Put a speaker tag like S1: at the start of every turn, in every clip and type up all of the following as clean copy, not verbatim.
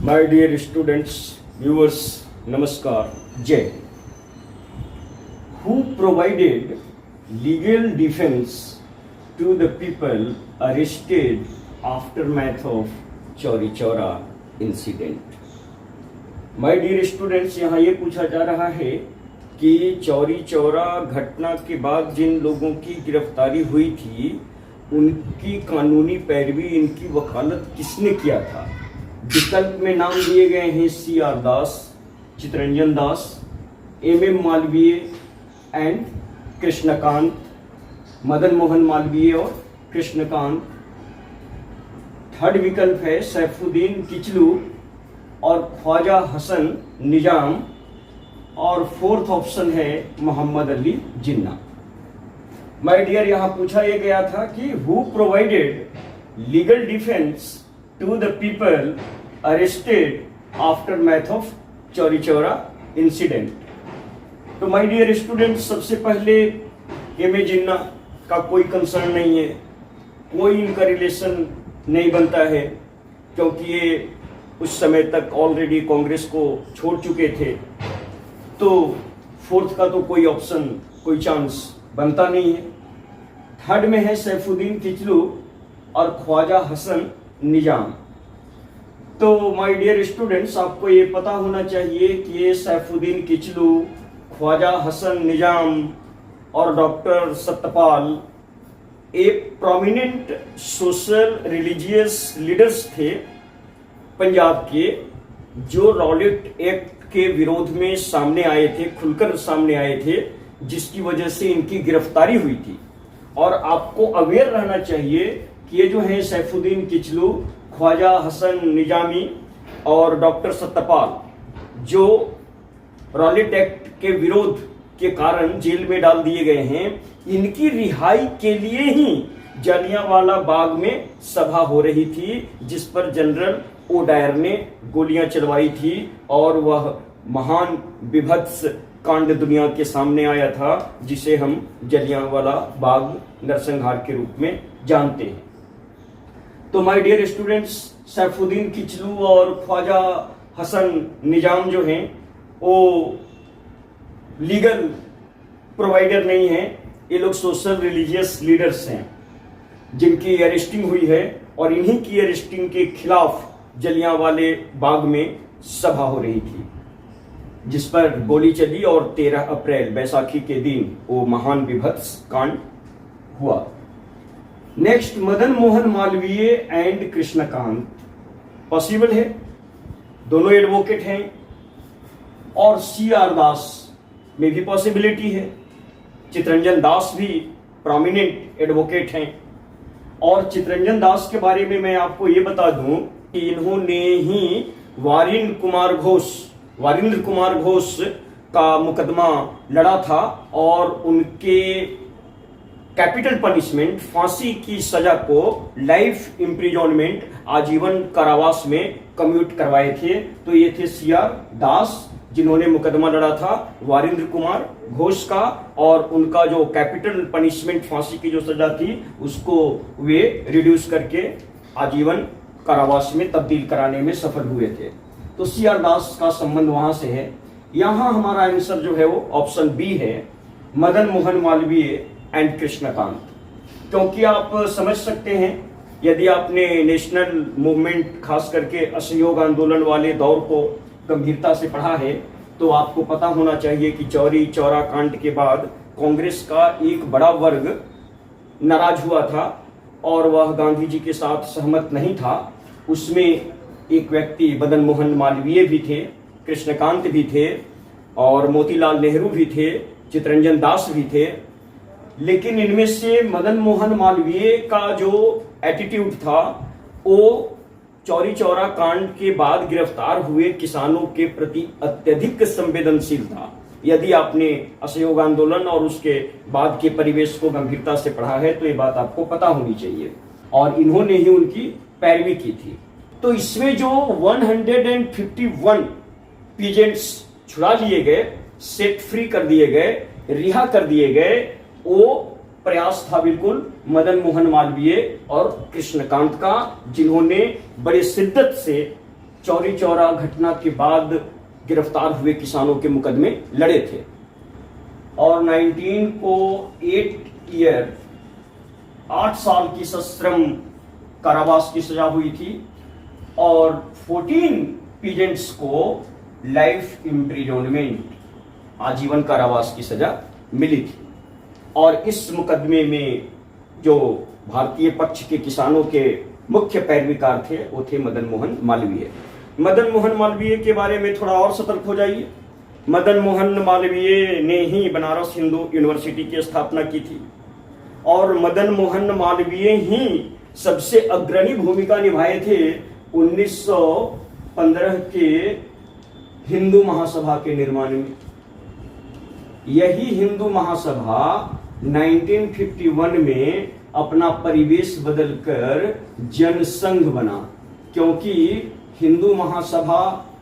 S1: My dear students, viewers, Namaskar, Jai. Who provided legal defense to the people arrested aftermath of Chauri Chaura incident? My dear students, यहाँ ये पूछा जा रहा है कि चौरी चौरा घटना के बाद जिन लोगों की गिरफ्तारी हुई थी उनकी कानूनी पैरवी, इनकी वकालत किसने किया था? विकल्प में नाम दिए गए हैं CR Das, Chittaranjan Das, MM Malviya and Krishnakant, Madan Mohan Malviya और कृष्णकांत। थर्ड विकल्प है सैफुद्दीन किचलू और ख्वाजा हसन निजाम, और फोर्थ ऑप्शन है मोहम्मद अली जिन्ना। माय डियर, यहां पूछा यह गया था कि who provided legal defence to the people arrested aftermath of Chauri Chaura incident. तो माय डियर स्टूडेंट्स, सबसे पहले एम जिन्ना का कोई कंसर्न नहीं है, कोई इनका रिलेशन नहीं बनता है, क्योंकि ये उस समय तक ऑलरेडी कांग्रेस को छोड़ चुके थे। तो फोर्थ का तो कोई ऑप्शन, कोई चांस बनता नहीं है। थर्ड में है सैफुद्दीन किचलू और ख्वाजा हसन निजाम। तो माय डियर स्टूडेंट्स, आपको ये पता होना चाहिए कि ये सैफुद्दीन किचलू, ख्वाजा हसन निजाम और डॉक्टर सत्यपाल एक प्रोमिनेंट सोशल रिलीजियस लीडर्स थे पंजाब के, जो रॉलेट एक्ट के विरोध में सामने आए थे, खुलकर सामने आए थे, जिसकी वजह से इनकी गिरफ्तारी हुई थी। और आपको अवेयर रहना चाहिए कि ये जो है सैफुद्दीन किचलू, ख्वाजा हसन निजामी और डॉक्टर सत्यपाल, जो रॉलेट एक्ट के विरोध के कारण जेल में डाल दिए गए हैं, इनकी रिहाई के लिए ही जलियांवाला बाग में सभा हो रही थी, जिस पर जनरल ओडायर ने गोलियां चलवाई थी, और वह महान विभत्स कांड दुनिया के सामने आया था, जिसे हम जलियांवाला बाग नरसंहार के रूप में जानते हैं। तो my dear students, Saifuddin Kitchlew और ख्वाजा हसन निजाम जो हैं वो लीगल प्रोवाइडर नहीं है, ये लोग सोशल रिलीजियस लीडर्स हैं जिनकी अरेस्टिंग हुई है, और इन्हीं की अरेस्टिंग के खिलाफ जलियांवाले बाग में सभा हो रही थी, जिस पर गोली चली और 13 अप्रैल बैसाखी के दिन वो महान विभत्स कांड हुआ। Next, Madan Mohan Malviya and Krishnakant. Possible है, दोनों एडवोकेट हैं, और CR दास में भी पॉसिबिलिटी है। चितरंजन दास भी प्रोमिनेंट एडवोकेट हैं, और चितरंजन दास के बारे में मैं आपको ये बता दूं कि इन्होंने ही वारिंद्र कुमार घोष का मुकदमा लड़ा था, और उनके कैपिटल पनिशमेंट, फांसी की सजा को लाइफ इम्प्रिजनमेंट, आजीवन कारावास में कम्यूट करवाए थे। तो ये थे CR दास, जिन्होंने मुकदमा लड़ा था वारिंद्र कुमार घोष का, और उनका जो कैपिटल पनिशमेंट, फांसी की जो सजा थी, उसको वे रिड्यूस करके आजीवन कारावास में तब्दील कराने में सफल हुए थे। तो CR दास का संबंध वहां से है। यहां हमारा आंसर जो है वो ऑप्शन बी है, मदन मोहन मालवीय एंड कृष्णकांत। क्योंकि आप समझ सकते हैं, यदि आपने नेशनल मूवमेंट, खास करके असहयोग आंदोलन वाले दौर को गंभीरता से पढ़ा है, तो आपको पता होना चाहिए कि चौरी चौरा कांड के बाद कांग्रेस का एक बड़ा वर्ग नाराज हुआ था, और वह गांधी जी के साथ सहमत नहीं था। उसमें एक व्यक्ति मदन मोहन मालवीय भी थे, कृष्णकांत भी थे, और मोतीलाल नेहरू भी थे, चितरंजन दास भी थे। लेकिन इनमें से मदन मोहन मालवीय का जो एटीट्यूड था, वो चौरी चौरा कांड के बाद गिरफ्तार हुए किसानों के प्रति अत्यधिक संवेदनशील था। यदि आपने असहयोग आंदोलन और उसके बाद के परिवेश को गंभीरता से पढ़ा है, तो ये बात आपको पता होनी चाहिए, और इन्होंने ही उनकी पैरवी की थी। तो इसमें जो 151 पीजेंट्स छुड़ा लिए गए, सेट फ्री कर दिए गए, रिहा कर दिए गए, वो प्रयास था बिल्कुल मदन मोहन मालवीय और कृष्णकांत का, जिन्होंने बड़े शिद्दत से चौरी चौरा घटना के बाद गिरफ्तार हुए किसानों के मुकदमे लड़े थे और 19 को 8 ईयर 8 साल की सश्रम कारावास की सजा हुई थी और 14 पीजेंट्स को लाइफ इम्प्रिजनमेंट आजीवन कारावास की सजा मिली थी। और इस मुकदमे में जो भारतीय पक्ष के किसानों के मुख्य पैरवीकार थे वो थे मदन मोहन मालवीय। मदन मोहन मालवीय के बारे में थोड़ा और सतर्क हो जाइए। मदन मोहन मालवीय ने ही बनारस हिंदू यूनिवर्सिटी की स्थापना की थी और मदन मोहन मालवीय ही सबसे अग्रणी भूमिका निभाए थे 1915 के हिंदू महासभा के निर्माण में। यही हिंदू महासभा 1951 में अपना परिवेश बदलकर जनसंघ बना, क्योंकि हिंदू महासभा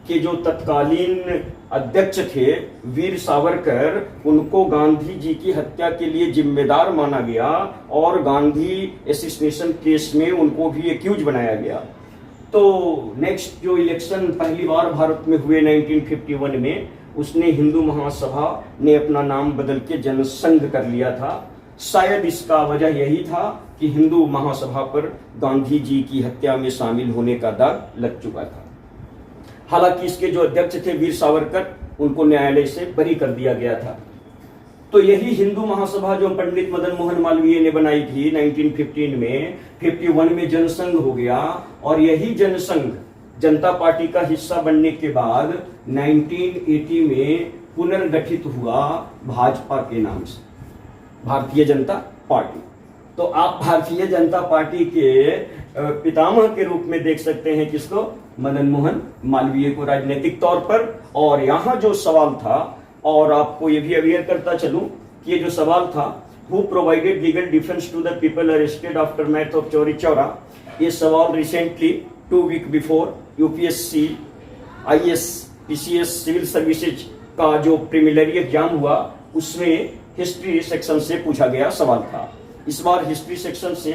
S1: के जो तत्कालीन अध्यक्ष थे वीर सावरकर, उनको गांधी जी की हत्या के लिए जिम्मेदार माना गया और गांधी एसिसिनेशन केस में उनको भी एक्यूज बनाया गया। तो नेक्स्ट जो इलेक्शन पहली बार भारत में हुए 1951 में, उसने हिंदू महासभा ने अपना नाम बदल के जनसंघ कर लिया था। शायद इसका वजह यही था कि हिंदू महासभा पर गांधी जी की हत्या में शामिल होने का दाग लग चुका था। हालांकि इसके जो अध्यक्ष थे वीर सावरकर, उनको न्यायालय से बरी कर दिया गया था। तो यही हिंदू महासभा जो पंडित मदन मोहन मालवीय ने बनाई थी 1915 में, 51 में जनसंघ हो गया और यही जनसंघ जनता पार्टी का हिस्सा बनने के बाद 1980 में पुनर्गठित हुआ भाजपा के नाम से, भारतीय जनता पार्टी। तो आप भारतीय जनता पार्टी के पितामह के रूप में देख सकते हैं किसको, मदन मोहन मालवीय को राजनीतिक तौर पर। और यहाँ जो सवाल था, और आपको ये भी अवेयर करता चलूं कि ये जो सवाल था, who provided legal defence to the people arrested aftermath of Chauri Chaura, ये सवाल recently 2 week before UPSC IAS PCS civil services का जो प्रीलिमिनरी एग्जाम हुआ, उसमें हिस्ट्री सेक्शन से पूछा गया सवाल था। इस बार हिस्ट्री सेक्शन से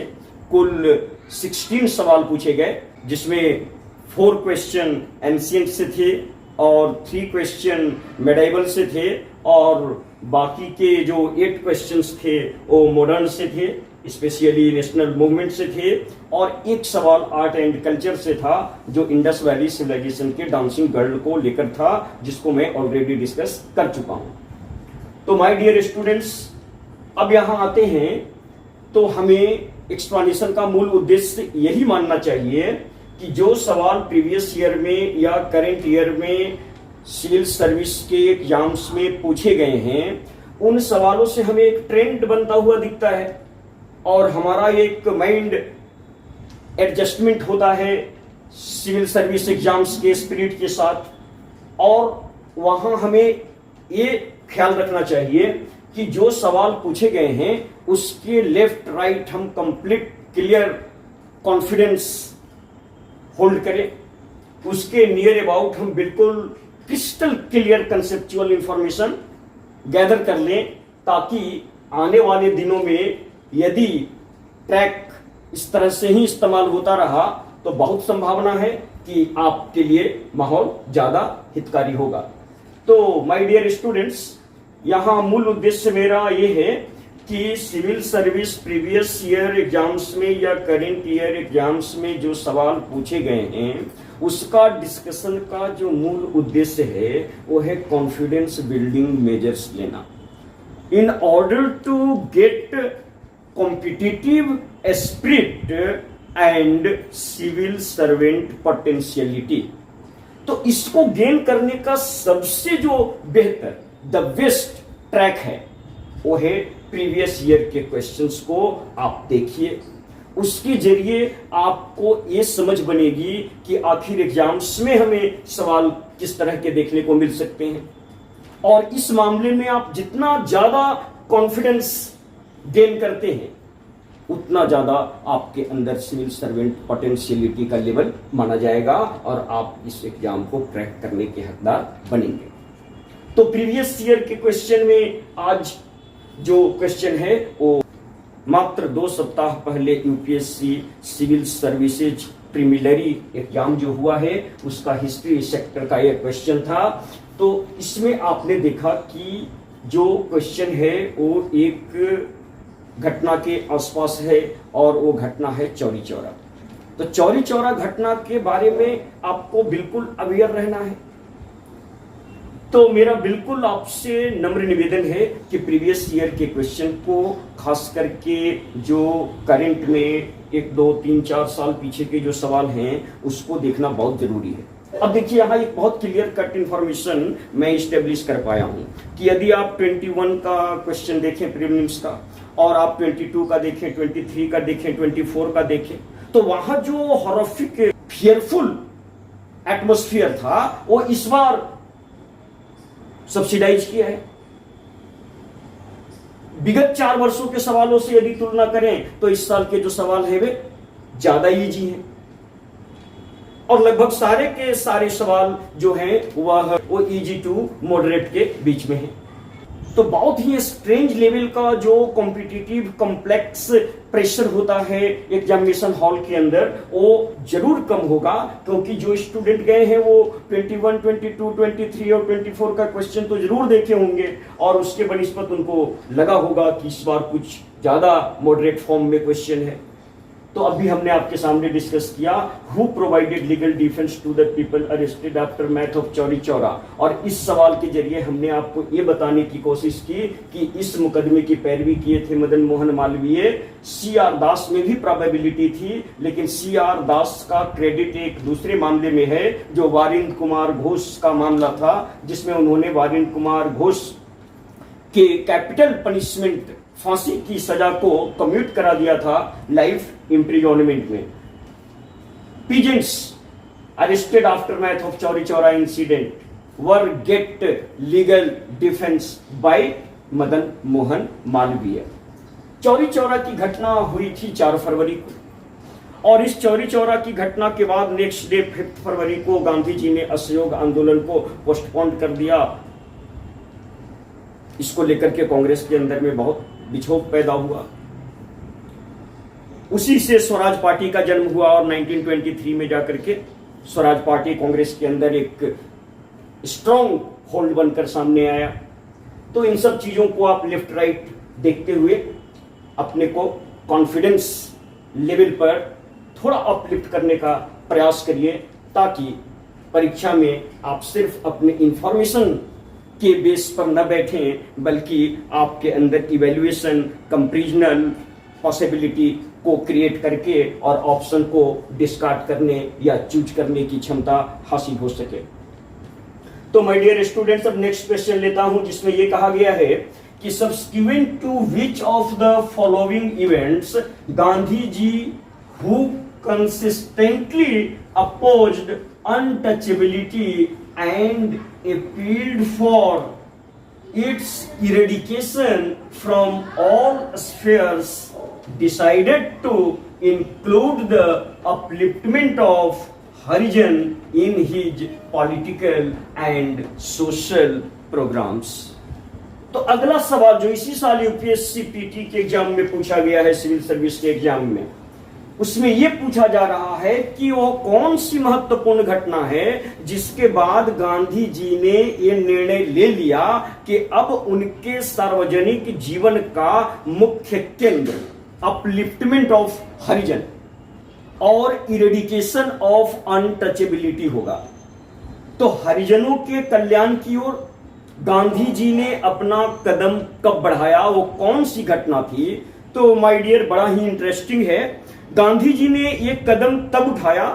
S1: कुल 16 सवाल पूछे गए, जिसमें 4 क्वेश्चन एंशिएंट से थे और 3 क्वेश्चन मेडाइवल से थे और बाकी के जो 8 क्वेश्चंस थे वो मॉडर्न से थे, स्पेशली नेशनल मूवमेंट से थे और एक सवाल आर्ट एंड कल्चर से था जो इंडस वैली सिविलाइजेशन के डांसिंग गर्ल को लेकर था, जिसको मैं ऑलरेडी डिस्कस कर चुका हूं। तो माय डियर स्टूडेंट्स, अब यहां आते हैं तो हमें एक्सप्लेनेशन का मूल उद्देश्य यही मानना चाहिए कि जो सवाल प्रीवियस ईयर में या करेंट ईयर में सिविल सर्विस के एग्जाम्स में पूछे गए हैं, उन सवालों से हमें एक ट्रेंड बनता हुआ दिखता है और हमारा एक माइंड एडजस्टमेंट होता है सिविल सर्विस एग्जाम्स के स्पिरिट के साथ। और वहां हमें ये ख्याल रखना चाहिए कि जो सवाल पूछे गए हैं उसके लेफ्ट राइट हम कंप्लीट क्लियर कॉन्फिडेंस होल्ड करें, उसके नियर अबाउट हम बिल्कुल crystal clear conceptual information gather कर लें, ताकि आने वाले दिनों में यदि ट्रैक इस तरह से ही इस्तेमाल होता रहा तो बहुत संभावना है कि आपके लिए माहौल ज्यादा हितकारी होगा। तो माय डियर स्टूडेंट्स, यहां मूल उद्देश्य मेरा यह है कि civil service previous year exams में या करेंट ईयर एग्जाम्स में जो सवाल पूछे गए हैं उसका डिस्कशन का जो मूल उद्देश्य है वो है कॉन्फिडेंस बिल्डिंग मेजर्स लेना in order to get competitive spirit and civil servant potentiality. तो इसको गेन करने का सबसे जो बेहतर द बेस्ट ट्रैक है वो है प्रीवियस ईयर के क्वेश्चंस को आप देखिए, उसके जरिए आपको ये समझ बनेगी कि आखिर एग्जाम्स में हमें सवाल किस तरह के देखने को मिल सकते हैं। और इस मामले में आप जितना ज्यादा कॉन्फिडेंस गेन करते हैं उतना ज्यादा आपके अंदर सिविल सर्वेंट पोटेंशियलिटी का लेवल माना जाएगा और आप इस एग्जाम को क्रैक करने के हकदार बनेंगे। तो प्रीवियस ईयर के क्वेश्चन में आज जो क्वेश्चन है वो मात्र 2 सप्ताह पहले UPSC civil services preliminary exam जो हुआ है उसका हिस्ट्री सेक्टर का एक क्वेश्चन था। तो इसमें आपने देखा कि जो क्वेश्चन है वो एक घटना के आसपास है और वो घटना है चौरी चौरा। तो चौरी चौरा घटना के बारे में आपको बिल्कुल अवेयर रहना है। तो मेरा बिल्कुल आपसे नम्र निवेदन है कि प्रीवियस ईयर के क्वेश्चन को, खास करके जो करंट में 1, 2, 3, 4 साल पीछे के जो सवाल हैं उसको देखना बहुत जरूरी है। अब देखिए यहाँ एक बहुत क्लियर कट इंफॉर्मेशन मैं इस्टेब्लिश कर पाया हूँ कि यदि आप 21 का क्वेश्चन देखें प्रीलिम्स का, और आप 22 का देखें, 23 का देखें, 24 का देखें, तो वहां जो हॉरिफिक फियरफुल एटमॉस्फेयर था वो इस बार सब्सिडाइज किया है। विगत 4 वर्षों के सवालों से यदि तुलना करें तो इस साल के जो सवाल है वे ज्यादा इजी हैं, और लगभग सारे के सारे सवाल जो हैं वो इजी टू मॉडरेट के बीच में हैं। तो बहुत ही स्ट्रेंज लेवल का जो कॉम्पिटिटिव कॉम्प्लेक्स प्रेशर होता है एग्जामिनेशन हॉल के अंदर वो जरूर कम होगा, क्योंकि जो स्टूडेंट गए हैं वो 21, 22, 23 और 24 का क्वेश्चन तो जरूर देखे होंगे, और उसके बनिस्बत उनको लगा होगा कि इस बार कुछ ज्यादा मॉडरेट फॉर्म में क्वेश्चन है। तो अभी हमने आपके सामने डिस्कस किया who provided legal defence to the people arrested aftermath of Chauri Chaura, और इस सवाल के जरिए हमने आपको ये बताने की कोशिश की कि इस मुकदमे की पैरवी किए थे मदन मोहन मालवीय। CR दास में भी प्रोबेबिलिटी थी, लेकिन CR दास का क्रेडिट एक दूसरे मामले में है जो वारिंद कुमार घोष का मामला था, जिसमें उन्होंने वारिंद कुमार घोष के कैपिटल पनिशमेंट फांसी की सजा को कम्यूट करा दिया था लाइफ इम्प्रिजनमेंट में। Peasants arrested aftermath of Chauri Chaura incident were get legal defence by Madan Mohan Malviya. Chauri Chaura की घटना हुई थी 4 फरवरी को, और इस चौरी चौरा की घटना के बाद नेक्स्ट डे 5 फरवरी को गांधी जी ने असहयोग आंदोलन को पोस्टपोन कर दिया। इसको लेकर के कांग्रेस के अंदर में बहुत विक्षोभ पैदा हुआ। उसी से स्वराज पार्टी का जन्म हुआ, और 1923 में जाकर के स्वराज पार्टी कांग्रेस के अंदर एक स्ट्रॉन्ग होल्ड बनकर सामने आया। तो इन सब चीजों को आप लेफ्ट राइट देखते हुए अपने को कॉन्फिडेंस लेवल पर थोड़ा अपलिफ्ट करने का प्रयास करिए, ताकि परीक्षा में आप सिर्फ अपने इंफॉर्मेशन के बेस पर न बैठें, बल्कि आपके अंदर इवैल्यूएशन, कंपैरिजनल पॉसिबिलिटी को क्रिएट करके और ऑप्शन को डिस्कार्ड करने या चूज करने की क्षमता हासिल हो सके। तो माय डियर स्टूडेंट्स, अब नेक्स्ट क्वेश्चन लेता हूं, जिसमें यह कहा गया है कि subsequent to which of the following events Gandhi ji who consistently opposed untouchability and appealed for its eradication from all spheres decided to include the upliftment of Harijan in his political and social programs। तो अगला सवाल जो इसी साल UPSC PT के exam में पूछा गया है, सिविल सर्विस के एग्जाम में, उसमें यह पूछा जा रहा है कि वो कौन सी महत्वपूर्ण घटना है जिसके बाद गांधी जी ने यह निर्णय ले लिया कि अब उनके सार्वजनिक जीवन का मुख्य केंद्र अपलिफ्टमेंट ऑफ हरिजन और इरेडिकेशन ऑफ अनटचेबिलिटी होगा। तो हरिजनों के कल्याण की ओर गांधी जी ने अपना कदम कब बढ़ाया, वो कौन सी घटना थी? तो माय डियर, बड़ा ही इंटरेस्टिंग है। गांधी जी ने ये कदम तब उठाया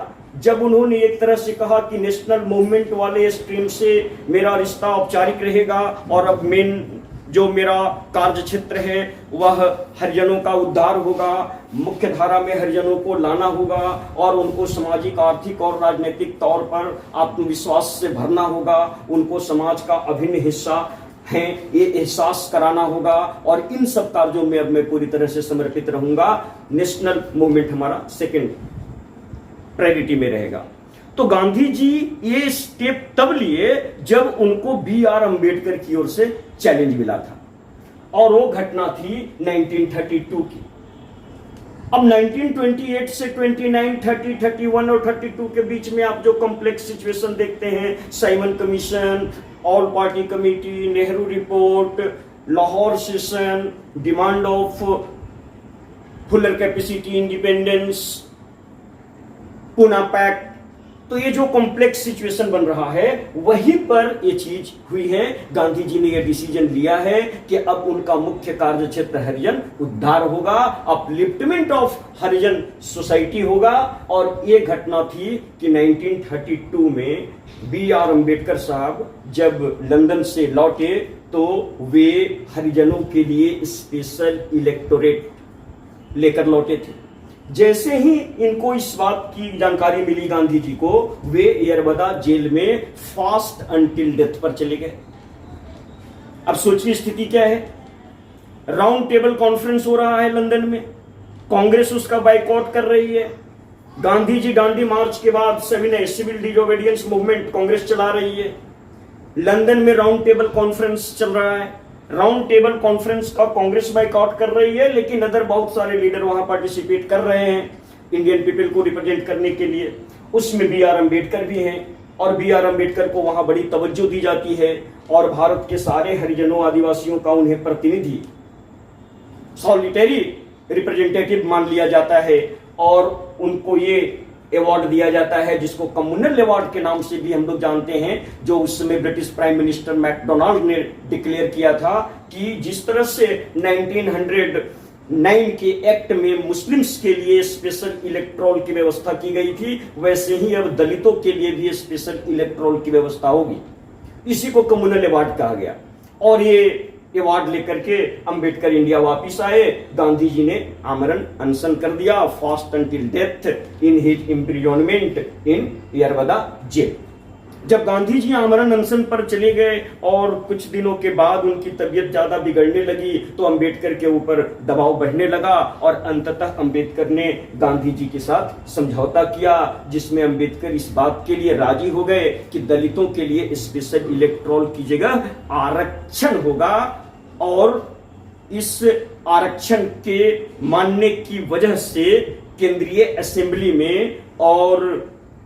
S1: जब उन्होंने एक तरह से कहा कि नेशनल मूवमेंट वाले स्ट्रीम से मेरा रिश्ता औपचारिक रहेगा, और अब मेन जो मेरा कार्य क्षेत्र है वह हरिजनों का उद्धार होगा, मुख्य धारा में हरिजनों को लाना होगा और उनको सामाजिक, आर्थिक और राजनीतिक तौर पर आत्मविश्वास से भरना होगा, उनको समाज का अभिन्न हिस्सा है ये एहसास कराना होगा, और इन सब कार्यों में अब मैं पूरी तरह से समर्पित रहूंगा। नेशनल मूवमेंट हमारा सेकंड प्रायोरिटी में रहेगा। तो गांधी जी ये स्टेप तब लिए जब उनको BR अम्बेडकर की ओर से चैलेंज मिला था, और वो घटना थी 1932 की। अब 1928 से 29, 30, 31 और 32 के बीच में आप जो कॉम्प्लेक्स सिचुएशन देखते हैं, Simon Commission, all party committee, Nehru report, Lahore session, demand of fuller capacity independence, Poona pact, तो ये जो कॉम्प्लेक्स सिचुएशन बन रहा है वहीं पर ये चीज हुई है। गांधी जी ने ये डिसीजन लिया है कि अब उनका मुख्य कार्य क्षेत्र हरिजन उद्धार होगा, अपलिफ्टमेंट ऑफ हरिजन सोसाइटी होगा। और ये घटना थी कि 1932 में बी आर अम्बेडकर साहब जब लंदन से लौटे तो वे हरिजनों के लिए स्पेशल इलेक्टोरेट लेकर लौटे थे। जैसे ही इनको इस बात की जानकारी मिली गांधी जी को, वे यरबदा जेल में फास्ट अंटिल डेथ पर चले गए। अब सोचिए स्थिति क्या है। राउंड टेबल कॉन्फ्रेंस हो रहा है लंदन में, कांग्रेस उसका बाइकआउट कर रही है। गांधी जी दांडी मार्च के बाद सविनय सिविल डिसोबीडियंस मूवमेंट कांग्रेस चला रही है। लंदन में राउंड टेबल कॉन्फ्रेंस चल रहा है। राउंड टेबल कॉन्फ्रेंस का कांग्रेस बाइकआउट कर रही है, लेकिन अदर बहुत सारे लीडर वहां पार्टिसिपेट कर रहे हैं इंडियन पीपल को रिप्रेजेंट करने के लिए। उसमें बी आर अम्बेडकर भी हैं और बी आर अम्बेडकर को वहां बड़ी तवज्जो दी जाती है और भारत के सारे हरिजनों आदिवासियों का उन्हें प्रतिनिधि, सॉलिटरी रिप्रेजेंटेटिव मान लिया जाता है और उनको ये अवार्ड दिया जाता है जिसको कम्युनल अवार्ड के नाम से भी हम लोग जानते हैं, जो उस समय ब्रिटिश प्राइम मिनिस्टर मैकडोनाल्ड ने डिक्लेयर किया था कि जिस तरह से 1909 के एक्ट में मुस्लिम्स के लिए स्पेशल इलेक्टोरल की व्यवस्था की गई थी, वैसे ही अब दलितों के लिए भी स्पेशल इलेक्टोरल की व्यवस्था होगी। इसी को कम्युनल अवार्ड कहा गया। और ये अवार्ड लेकर के अंबेडकर इंडिया वापिस आए। गांधी जी ने आमरण अनशन कर दिया, fast until death in his imprisonment in Yerwada jail. जब गांधी जी आमरण अनशन पर चले गए और कुछ दिनों के बाद उनकी तबीयत ज्यादा बिगड़ने लगी तो अंबेडकर के ऊपर दबाव बढ़ने लगा और अंततः अंबेडकर ने गांधी जी के साथ समझौता किया, जिसमें अंबेडकर इस बात के लिए राजी हो गए कि दलितों के लिए स्पेशल इलेक्टोरल की जगह आरक्षण होगा। और इस आरक्षण के मानने की वजह से केंद्रीय असेंबली में और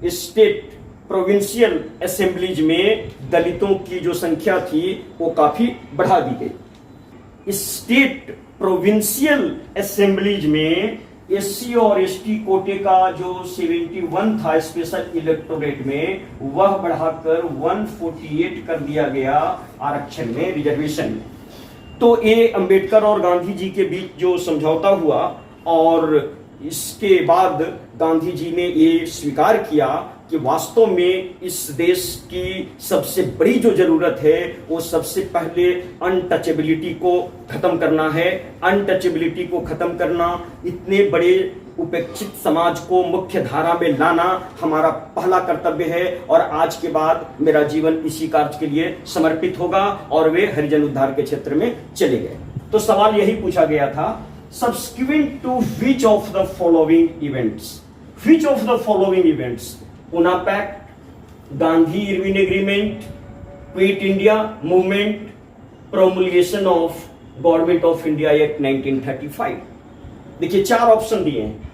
S1: स्टेट प्रोविंशियल असेंबलीज में दलितों की जो संख्या थी वो काफी बढ़ा दी गई। स्टेट प्रोविंशियल असेंबलीज में एससी और एसटी कोटे का जो 71 था स्पेशल इलेक्टोरेट में, वह बढ़ाकर 148 कर दिया गया आरक्षण में, रिजर्वेशन में। तो ये अंबेडकर और गांधी जी के बीच जो समझौता हुआ और इसके बाद गांधी जी ने ये स्वीकार किया कि वास्तव में इस देश की सबसे बड़ी जो जरूरत है वो सबसे पहले अनटचेबिलिटी को खत्म करना है। अनटचेबिलिटी को खत्म करना, इतने बड़े उपेक्षित समाज को मुख्य धारा में लाना हमारा पहला कर्तव्य है और आज के बाद मेरा जीवन इसी कार्य के लिए समर्पित होगा। और वे हरिजन उद्धार के क्षेत्र में चले गए। तो सवाल यही पूछा गया था, subsequent to which of the following events, which of the following events, Poona pact, Gandhi Irwin agreement, quit India movement, promulgation of government of India act 1935। देखिए 4 ऑप्शन दिए हैं।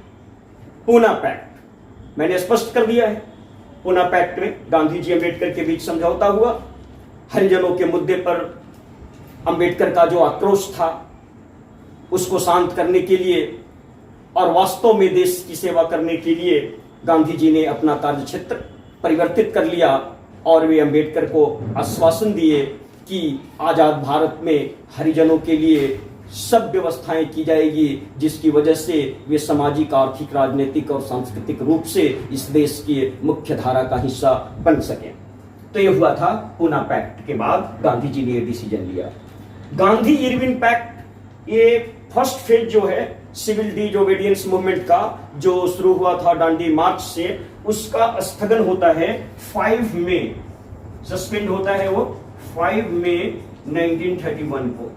S1: पूना पैक्ट मैंने स्पष्ट कर दिया है। पूना पैक्ट में गांधी जी अंबेडकर के बीच समझौता हुआ। हरिजनों के मुद्दे पर अंबेडकर का जो आक्रोश था उसको शांत करने के लिए और वास्तव में देश की सेवा करने के लिए गांधी जी ने अपना कार्य क्षेत्र परिवर्तित कर लिया और वे अंबेडकर को आश्वासन दिए कि आजाद भारत में हरिजनों के लिए सब व्यवस्थाएं की जाएगी, जिसकी वजह से वे सामाजिक, आर्थिक, राजनीतिक और सांस्कृतिक रूप से इस देश की मुख्य धारा का हिस्सा बन सके। तो यह हुआ था पूना पैक्ट के बाद गांधी जी ने यह डिसीजन लिया। गांधी इरविन पैक्ट, ये फर्स्ट फेज जो है सिविल डिसोबीडियंस मूवमेंट का, जो शुरू हुआ था दांडी मार्च से, उसका स्थगन होता है 5 मई, सस्पेंड होता है वो 5 मई 1931 को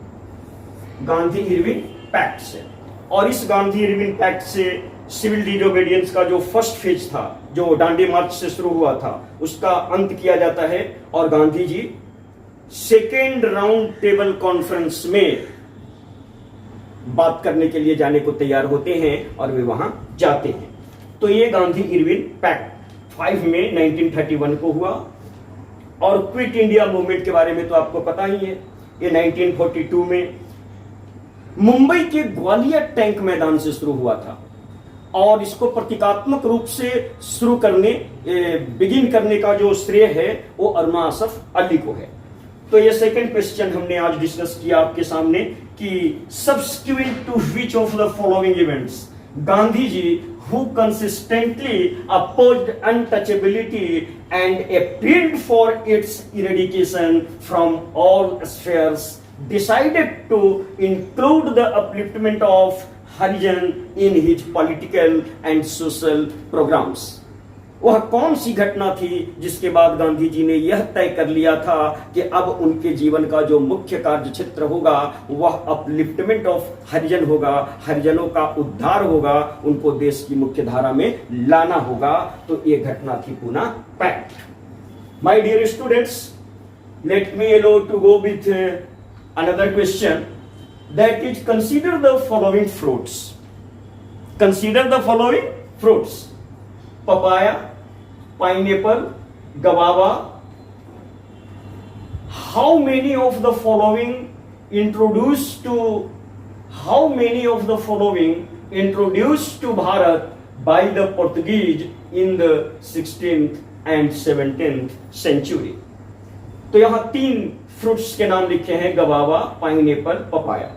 S1: गांधी इरविन पैक्ट से। और इस गांधी इरविन पैक्ट से सिविल डिसोबीडियंस का जो फर्स्ट फेज था, जो दांडी मार्च से शुरू हुआ था, उसका अंत किया जाता है और Gandhi ji second round table conference में बात करने के लिए जाने को तैयार होते हैं और वे वहां जाते हैं। तो ये गांधी इरविन पैक्ट 5 मई 1931 को हुआ। और क्विट इंडिया मूवमेंट के बारे में तो आपको पता ही है, ये 1942 में मुंबई के ग्वालियर टैंक मैदान से शुरू हुआ था और इसको प्रतीकात्मक रूप से शुरू करने बिगिन करने का जो श्रेय है वो अरुणा असफ अली को है। तो ये सेकंड क्वेश्चन हमने आज डिस्कस किया आपके सामने कि subsequent to which of the following events Gandhi ji who consistently opposed untouchability and appealed for its eradication from all spheres decided to include the upliftment of Harijan in his political and social programs। वह कौन सी घटना थी जिसके बाद गांधी जी ने यह तय कर लिया था कि अब उनके जीवन का जो मुख्य कार्य क्षेत्र होगा वह अपलिफ्टमेंट ऑफ हरिजन होगा, हरिजनों का उद्धार होगा, उनको देश की मुख्य धारा में लाना होगा। तो ये घटना थी Poona pact. My dear students, let me allow to go with another question, that is consider the following fruits. Consider the following fruits: papaya, pineapple, guava. How many of the following introduced to Bharat by the Portuguese in the 16th and 17th century? तो यहां 3 fruits के नाम लिखे हैं, गवावा, pineapple, papaya.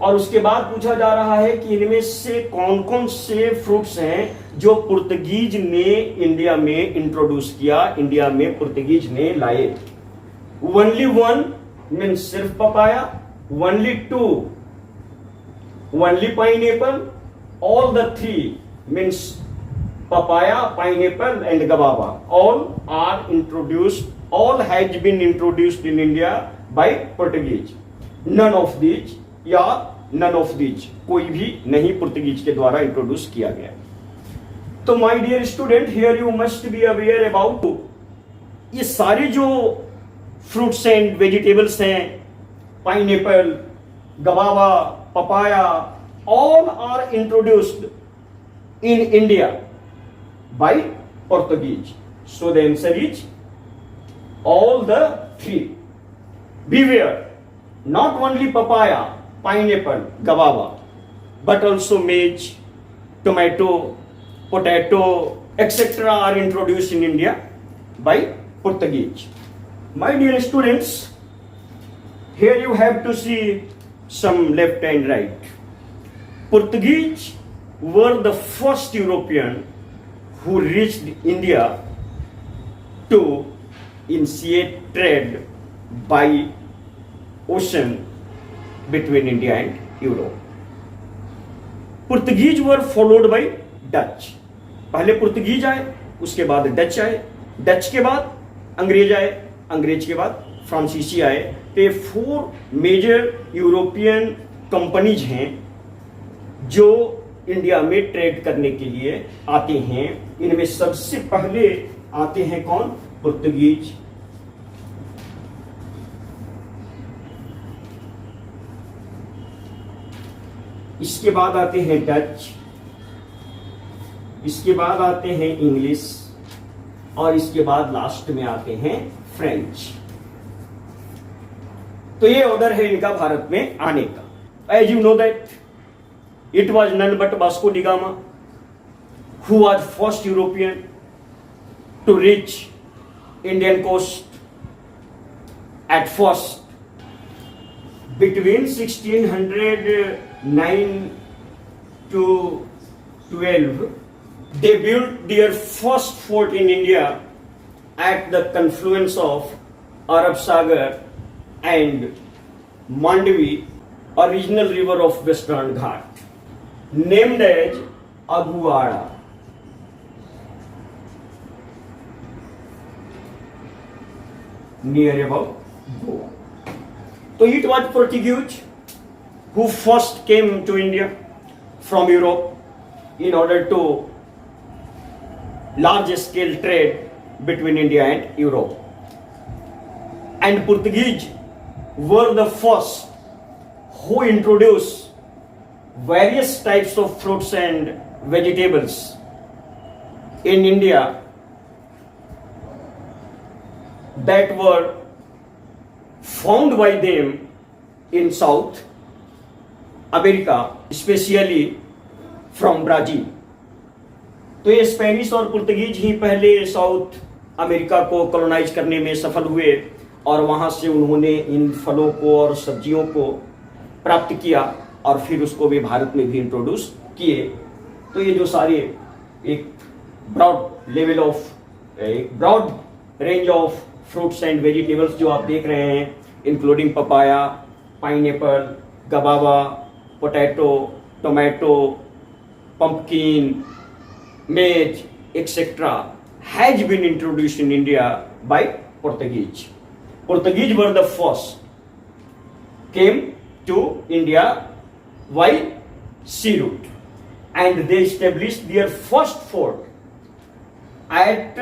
S1: और उसके बाद पूछा जा रहा है कि इनमें से कौन कौन से फ्रूट्स हैं जो पुर्तगीज ने इंडिया में इंट्रोड्यूस किया, इंडिया में पुर्तगीज ने लाए। ओनली 1 मीन्स सिर्फ papaya, only 2 only pineapple, all the 3 means papaya, pineapple and guava, all are introduced, all has been introduced in India by Portuguese। None of these या none of these, कोई भी नहीं Portuguese के द्वारा introduce किया गया। तो my dear student, here you must be aware about ये सारे जो फ्रूट्स एंड वेजिटेबल्स हैं, pineapple, guava, papaya, all are introduced in India by Portuguese। So the answer is all the 3. Beware, not only papaya, pineapple, guava, but also maize, tomato, potato, etc. are introduced in India by Portuguese। My dear students, here you have to see some left and right. Portuguese were the first European who reached India to initiate trade by ocean between India and Europe। Portuguese were followed by Dutch. पहले Portuguese आए, उसके बाद Dutch आए, Dutch के बाद अंग्रेज आए, अंग्रेज के बाद फ्रांसीसी आए। तो ये 4 मेजर यूरोपियन कंपनीज हैं जो इंडिया में ट्रेड करने के लिए आते हैं। इनमें सबसे पहले आते हैं कौन? पुर्तगीज। इसके बाद आते हैं डच, इसके बाद आते हैं इंग्लिश और इसके बाद लास्ट में आते हैं फ्रेंच। तो ये ऑर्डर है इनका भारत में आने का। As you know that it was none but Vasco da Gama who was first European to reach Indian coast at first between 1609 to 12। They built their first fort in India at the confluence of Arab Sagar and Mandvi, original river of Western Ghat, named as Aguada। Near about Goa। So it was Portuguese who first came to India from Europe in order to large scale trade between India and Europe, and Portuguese were the first who introduced various types of fruits and vegetables in India that were found by them in South America, especially from Brazil. तो ये Spanish और Portuguese ही पहले south America को colonise करने में सफल हुए और वहां से उन्होंने इन फलों को और सब्जियों को प्राप्त किया और फिर उसको भी भारत में भी इंट्रोड्यूस किए. तो ये जो सारे एक ब्रॉड लेवल ऑफ एक broad range of fruits and vegetables जो आप देख रहे हैं, including papaya, pineapple, guava, potato, tomato, pumpkin, maize, etc. has been introduced in India by Portuguese. Portuguese were the first came to India by sea route, and they established their first fort at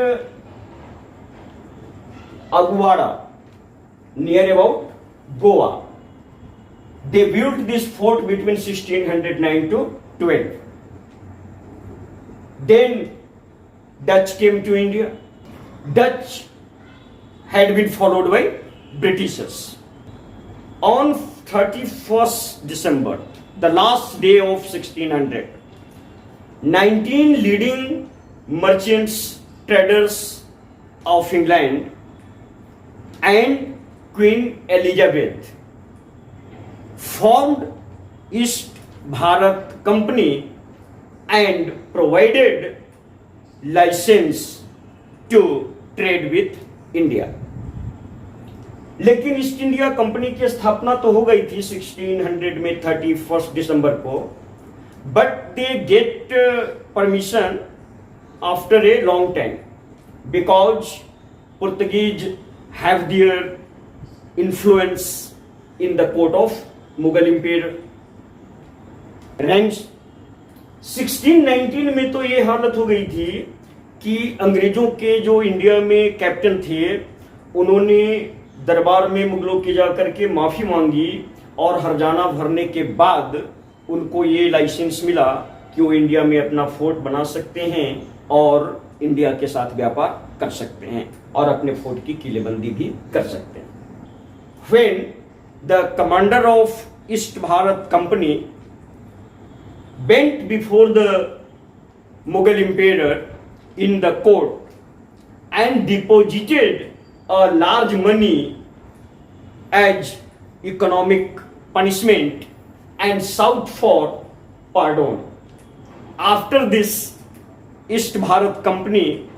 S1: Aguada near about Goa. They built this fort between 1609 to 12. Then Dutch came to India. Dutch had been followed by Britishers. On 31st December, the last day of 1600, 19 leading merchants, traders of England and Queen Elizabeth formed East Bharat Company and provided license to trade with India. लेकिन east India company की स्थापना तो हो गई थी 1600 में 31 दिसंबर को, but they get permission after a long time because Portuguese have their influence in the court of Mughal imperial. Ranks 1619 में तो ये हालत हो गई थी कि अंग्रेजों के जो इंडिया में कैप्टन थे उन्होंने दरबार में मुगलों की जाकर के माफी मांगी और हर्जाना भरने के बाद उनको ये लाइसेंस मिला कि वो इंडिया में अपना फोर्ट बना सकते हैं और इंडिया के साथ व्यापार कर सकते हैं और अपने फोर्ट की किलेबंदी भी कर सकते हैं. When the commander of East Bharat Company went before the Mughal emperor in the court and deposited a large money as economic punishment and sought for pardon. After this, East Bharat Company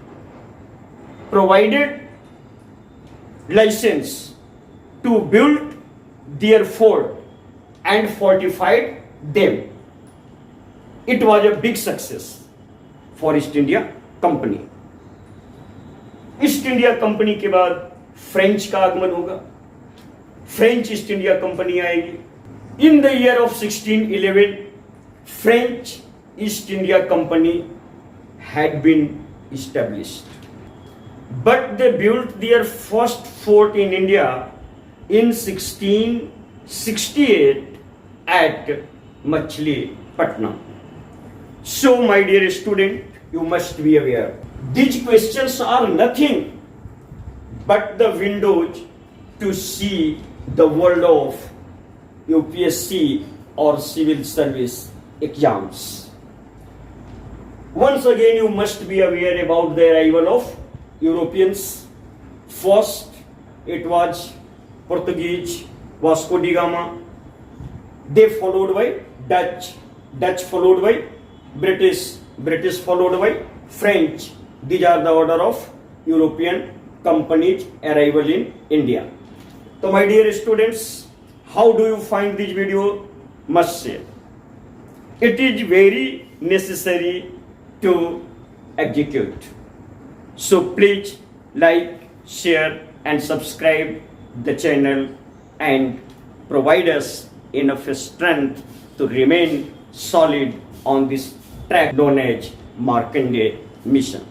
S1: provided license to build their fort and fortified them. It was a big success for East India Company. East India company के बाद French का आगमन होगा. French east India company आएगी. In the year of 1611 French east India company had been established, but they built their first fort in India in 1668 at Machilipatnam. So my dear student, you must be aware, these questions are nothing but the windows to see the world of UPSC or civil service exams. Once again, you must be aware about the arrival of Europeans. First, it was Portuguese, Vasco da Gama. They followed by Dutch, Dutch followed by British, British followed by French. These are the order of European companies' arrival in India. So my dear students, how do you find this video? Must say, it is very necessary to execute. So please like, share and subscribe the channel and provide us enough strength to remain solid on this track known as Markandeya mission.